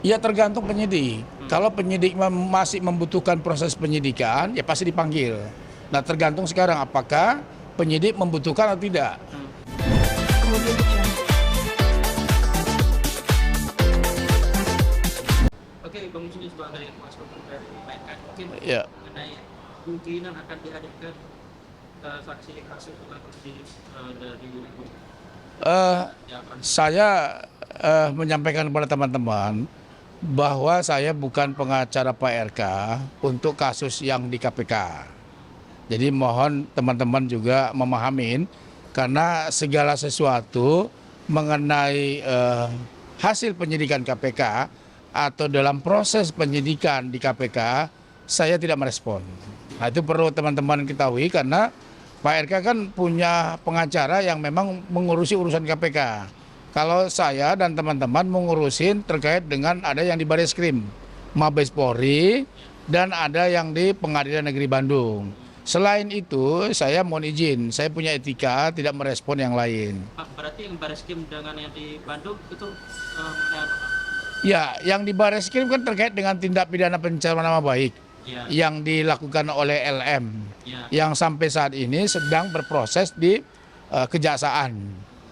Ya tergantung penyidik. Kalau penyidik masih membutuhkan proses penyidikan, ya pasti dipanggil. Nah tergantung sekarang apakah penyidik membutuhkan atau tidak. Oke, Bang Musni sebagai kuasa hukum dari PNK, mungkin Ya, mengenai kemungkinan akan dihadirkan saksi kasus korupsi dari eh, siapa? saya menyampaikan kepada teman-teman bahwa saya bukan pengacara Pak RK untuk kasus yang di KPK. Jadi mohon teman-teman juga memahamin karena segala sesuatu mengenai hasil penyidikan KPK atau dalam proses penyidikan di KPK saya tidak merespon. Nah itu perlu teman-teman ketahui karena Pak RK kan punya pengacara yang memang mengurusi urusan KPK. Kalau saya dan teman-teman mengurusin terkait dengan ada yang di Bareskrim, Mabes Polri, dan ada yang di Pengadilan Negeri Bandung. Selain itu, saya mohon izin, saya punya etika tidak merespon yang lain. Pak, berarti yang Bareskrim dengan yang di Bandung itu mengenai apa, Pak? Ya, yang di Bareskrim kan terkait dengan tindak pidana pencemaran nama baik Ya, yang dilakukan oleh LM, ya, yang sampai saat ini sedang berproses di kejaksaan,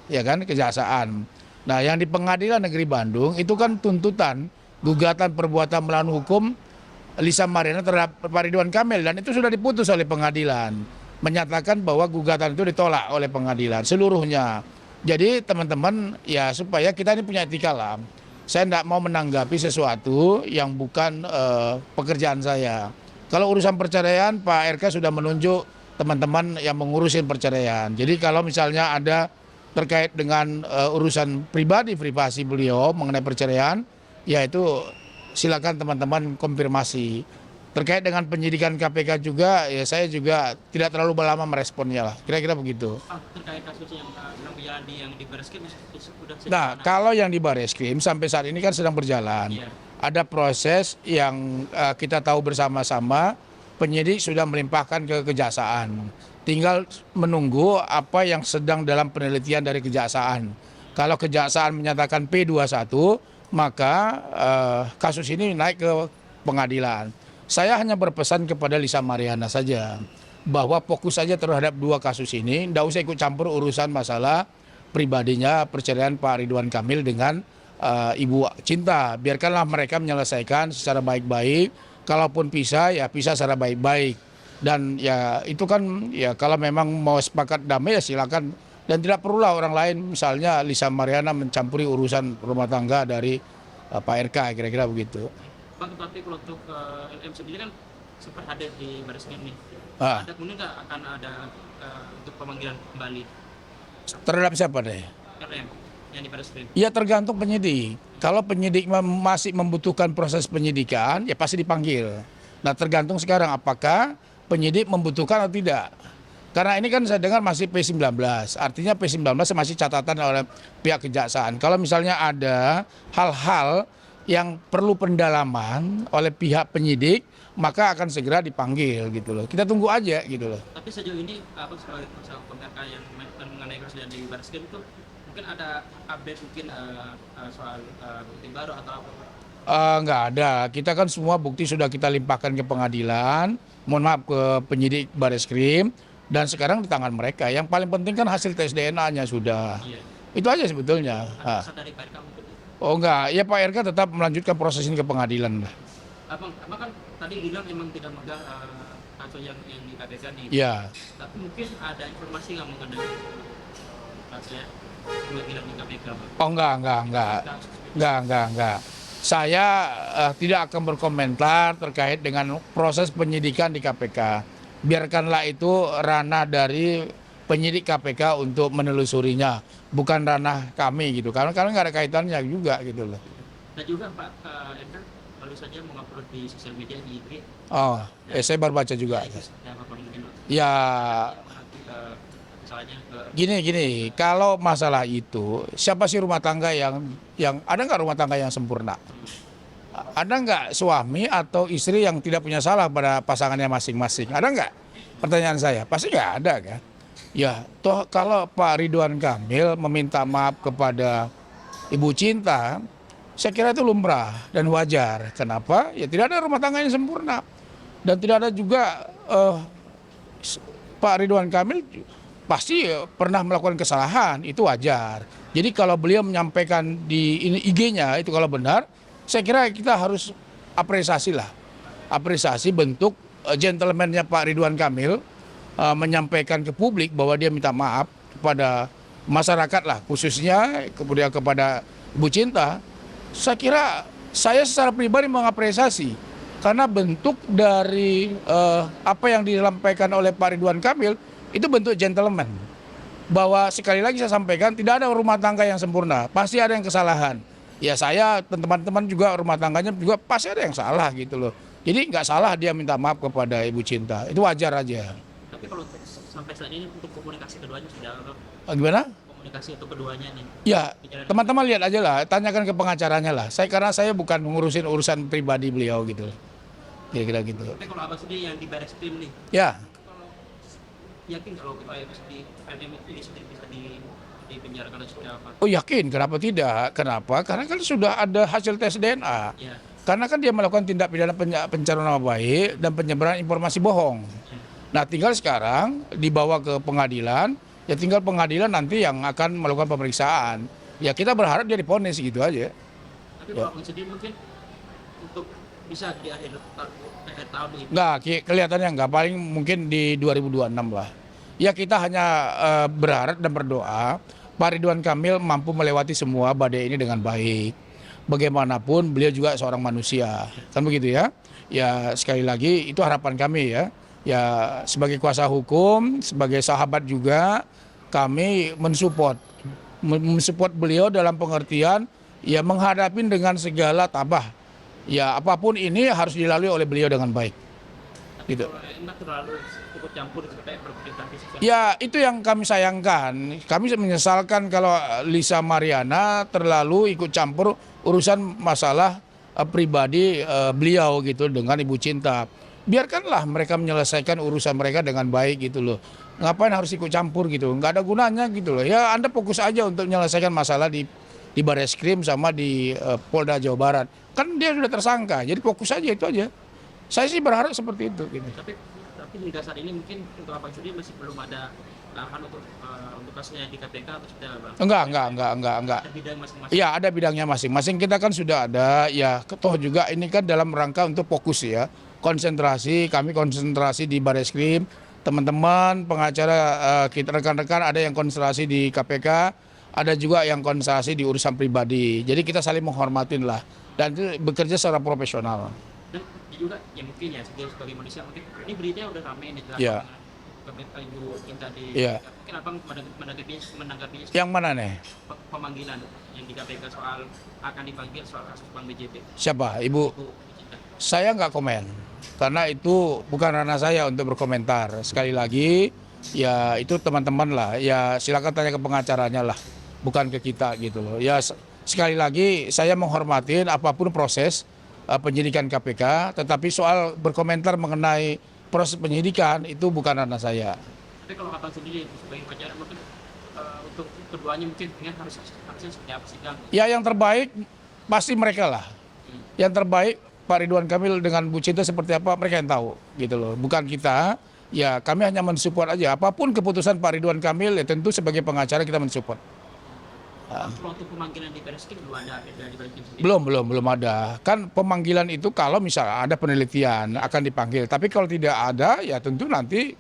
ya kan, kejaksaan. Nah, yang di Pengadilan Negeri Bandung itu kan tuntutan gugatan perbuatan melawan hukum Lisa Mariana terhadap Pak Ridwan Kamil dan itu sudah diputus oleh pengadilan, menyatakan bahwa gugatan itu ditolak oleh pengadilan seluruhnya. Jadi teman-teman ya supaya kita ini punya etika lah. Saya tidak mau menanggapi sesuatu yang bukan pekerjaan saya. Kalau urusan perceraian, Pak RK sudah menunjuk teman-teman yang mengurusin perceraian. Jadi kalau misalnya ada terkait dengan urusan pribadi privasi beliau mengenai perceraian, ya itu silakan teman-teman konfirmasi. Terkait dengan penyidikan KPK juga, ya saya juga tidak terlalu lama meresponnya lah. Kira-kira begitu. Pak, terkait kasus yang yang di Bareskrim sudah Nah, sejauh mana? kalau yang di Bareskrim sampai saat ini kan sedang berjalan. Iya. Ada proses yang kita tahu bersama-sama, penyidik sudah melimpahkan ke kejaksaan. Tinggal menunggu apa yang sedang dalam penelitian dari kejaksaan. Kalau kejaksaan menyatakan P21, maka kasus ini naik ke pengadilan. Saya hanya berpesan kepada Lisa Mariana saja, bahwa fokus saja terhadap dua kasus ini, tidak usah ikut campur urusan masalah pribadinya perceraian Pak Ridwan Kamil dengan Ibu Cinta. Biarkanlah mereka menyelesaikan secara baik-baik. Kalaupun pisah, ya pisah secara baik-baik. Dan ya itu kan ya kalau memang mau sepakat damai ya silakan. Dan tidak perlulah orang lain misalnya Lisa Mariana mencampuri urusan rumah tangga dari Pak RK, kira-kira begitu. Bang, tapi kalau untuk LM sendiri kan sempat hadir di Bareskrim nih. Ah, Ada kemungkinan nggak akan ada untuk pemanggilan kembali terhadap siapa deh? LM yang di Bareskrim? Ya tergantung penyidik. Kalau penyidik masih membutuhkan proses penyidikan, ya pasti dipanggil. Nah tergantung sekarang apakah penyidik membutuhkan atau tidak. Karena ini kan saya dengar masih P19, artinya P19 masih catatan oleh pihak kejaksaan. Kalau misalnya ada hal-hal yang perlu pendalaman oleh pihak penyidik, maka akan segera dipanggil gitu loh. Kita tunggu aja gitu loh. Tapi sejauh ini apa sebagai kuasa hukum RK yang mengenai kasus yang di Bareskrim itu mungkin ada update mungkin soal bukti baru atau apa? Nggak ada. Kita kan semua bukti sudah kita limpahkan ke pengadilan, mohon maaf ke penyidik Bareskrim, dan sekarang di tangan mereka. Yang paling penting kan hasil tes DNA-nya sudah. Iya. Itu aja sebetulnya. Ada pesan dari PRK mungkin. Oh enggak, ya Pak RK tetap melanjutkan proses ini ke pengadilan lah. Abang kan tadi bilang emang tidak megang kasus yang di KPK nih. Ya, Tapi mungkin ada informasi nggak mengenai kasusnya pemanggilan di KPK, Bang? oh enggak. Saya tidak akan berkomentar terkait dengan proses penyidikan di KPK. Biarkanlah itu ranah dari penyidik KPK untuk menelusurinya, bukan ranah kami gitu. Karena nggak ada kaitannya juga gitu loh. Dan juga Pak RK baru saja mengupload di sosial media di IG. Oh, saya baru baca juga. Itu ada apa mungkin, Pak? Ya, Nanti misalnya ke gini, kalau masalah itu, siapa sih rumah tangga yang ada nggak rumah tangga yang sempurna? Ada nggak suami atau istri yang tidak punya salah pada pasangannya masing-masing? Ada nggak? Pertanyaan saya, pasti nggak ada kan? Ya, toh kalau Pak Ridwan Kamil meminta maaf kepada Ibu Cinta, saya kira itu lumrah dan wajar. Kenapa? Ya tidak ada rumah tangga yang sempurna. Dan tidak ada juga Pak Ridwan Kamil pasti pernah melakukan kesalahan, itu wajar. Jadi kalau beliau menyampaikan di IG-nya itu kalau benar, saya kira kita harus apresiasi lah. Apresiasi bentuk gentleman-nya Pak Ridwan Kamil menyampaikan ke publik bahwa dia minta maaf kepada masyarakat lah, khususnya kemudian kepada Ibu Cinta. Saya kira saya secara pribadi mengapresiasi karena bentuk dari apa yang disampaikan oleh Pak Ridwan Kamil itu bentuk gentleman. Bahwa sekali lagi saya sampaikan tidak ada rumah tangga yang sempurna, pasti ada yang kesalahan. Ya saya dan teman-teman juga rumah tangganya juga pasti ada yang salah gitu loh. Jadi nggak salah dia minta maaf kepada Ibu Cinta, itu wajar aja. Tapi kalau sampai saat ini untuk komunikasi keduanya sudah Gimana? komunikasi untuk keduanya nih. Ya, teman-teman lihat aja lah, tanyakan ke pengacaranya lah. Karena saya bukan mengurusin urusan pribadi beliau gitu. Kira-kira gitu. Tapi kalau abang sendiri yang di Barreskrim nih, Ya, kalau yakin kalau kita PNM ini sendiri bisa dipenjarakan atau seperti apa? oh yakin, kenapa tidak? Kenapa? Karena kan sudah ada hasil tes DNA. Ya. Karena kan dia melakukan tindak pidana pencemaran nama baik dan penyebaran informasi bohong. Nah, tinggal sekarang dibawa ke pengadilan, ya tinggal pengadilan nanti yang akan melakukan pemeriksaan. Ya kita berharap dia divonis gitu aja. Tapi kalau abang sendiri mungkin untuk bisa di akhir tahun ini. Nggak, kelihatannya nggak, paling mungkin di 2026 lah. Ya kita hanya berharap dan berdoa Pak Ridwan Kamil mampu melewati semua badai ini dengan baik. Bagaimanapun beliau juga seorang manusia, kan begitu ya. Ya sekali lagi itu harapan kami ya. Ya sebagai kuasa hukum, sebagai sahabat juga kami mensupport beliau dalam pengertian ya menghadapi dengan segala tabah. Ya apapun ini harus dilalui oleh beliau dengan baik. Gitu. Enak terlalu ikut campur sampai berpolitik. Ya itu yang kami sayangkan. Kami menyesalkan kalau Lisa Mariana terlalu ikut campur urusan masalah pribadi beliau gitu dengan Ibu Cinta. Biarkanlah mereka menyelesaikan urusan mereka dengan baik gitu loh. Ngapain harus ikut campur gitu? Nggak ada gunanya gitu loh. Ya Anda fokus aja untuk menyelesaikan masalah di Barreskrim sama di Polda Jawa Barat. Kan dia sudah tersangka, jadi fokus aja itu aja. Saya sih berharap seperti itu. Gitu. Tapi hingga saat ini mungkin untuk abang sendiri masih belum ada lahan untuk kasusnya di KPK atau sudah bang? Enggak. Ada bidang masing-masing. Ya ada bidangnya masing-masing. Kita kan sudah ada. Ya toh juga ini kan dalam rangka untuk fokus ya. Kami konsentrasi di Barreskrim. Teman-teman pengacara kita rekan-rekan ada yang konsentrasi di KPK. Ada juga yang konsentrasi di urusan pribadi. Jadi kita saling menghormatin lah. Dan itu bekerja secara profesional. Dan juga ya mungkin ya sebagai manusia mungkin ini beritanya udah ramai nih Ya. Ibu Cinta di Ya. mungkin abang menanggapinya Yang mana nih? pemanggilan yang di KPK soal akan dipanggil soal kasus Bank BJB. Siapa? Ibu? Ibu Cinta. Saya nggak komen. Karena itu bukan ranah saya untuk berkomentar. Sekali lagi, ya itu teman-teman lah. Ya silakan tanya ke pengacaranya lah. Bukan ke kita gitu loh. Ya sekali lagi saya menghormatin apapun proses penyidikan KPK, tetapi soal berkomentar mengenai proses penyidikan itu bukan ranah saya. Tapi kalau abang sendiri sebagai pengacara mungkin untuk keduanya mungkin harusnya seperti apa sih Kang? Ya yang terbaik pasti mereka lah. Yang terbaik Pak Ridwan Kamil dengan Bu Cinta seperti apa mereka yang tahu gitu loh. Bukan kita. Ya kami hanya mensupport aja. Apapun keputusan Pak Ridwan Kamil ya tentu sebagai pengacara kita mensupport. Kalau untuk pemanggilan di Barreskrim belum ada dari Barreskrim sendiri? Belum ada. Kan pemanggilan itu kalau misalnya ada penelitian akan dipanggil. Tapi kalau tidak ada ya tentu nanti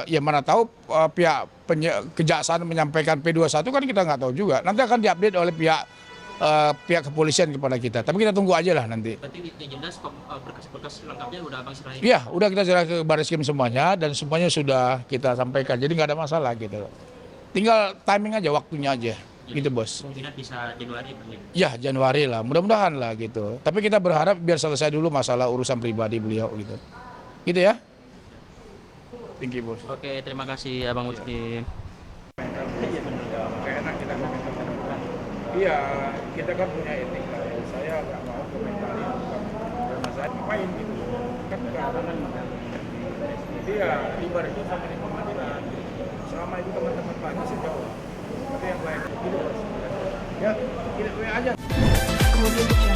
ya mana tahu pihak kejaksaan menyampaikan P21 kan kita nggak tahu juga. Nanti akan diupdate oleh pihak kepolisian kepada kita. Tapi kita tunggu aja lah nanti. Berarti yang jelas berkas-berkas lengkapnya udah abang serahin? Iya, udah kita serah ke Barreskrim semuanya dan semuanya sudah kita sampaikan. Jadi nggak ada masalah gitu. Tinggal timing aja, waktunya aja. Gitu bos. Kemungkinan bisa Januari Bang. Ya Januari lah, mudah-mudahan lah gitu. Tapi kita berharap biar selesai dulu masalah urusan pribadi beliau gitu. Gitu ya. Thank you bos. Oke, terima kasih Abang Muslim. Iya, kita kan punya etika. Saya nggak mau komentarin karena saya ngapain gitu. Kan nggak ada kan. Iya, ibaratnya sama di pengadilan. Selama itu teman-teman pagi sejauh. Tapi yang lain gitu bos. Ya, kita aja. Indonesia.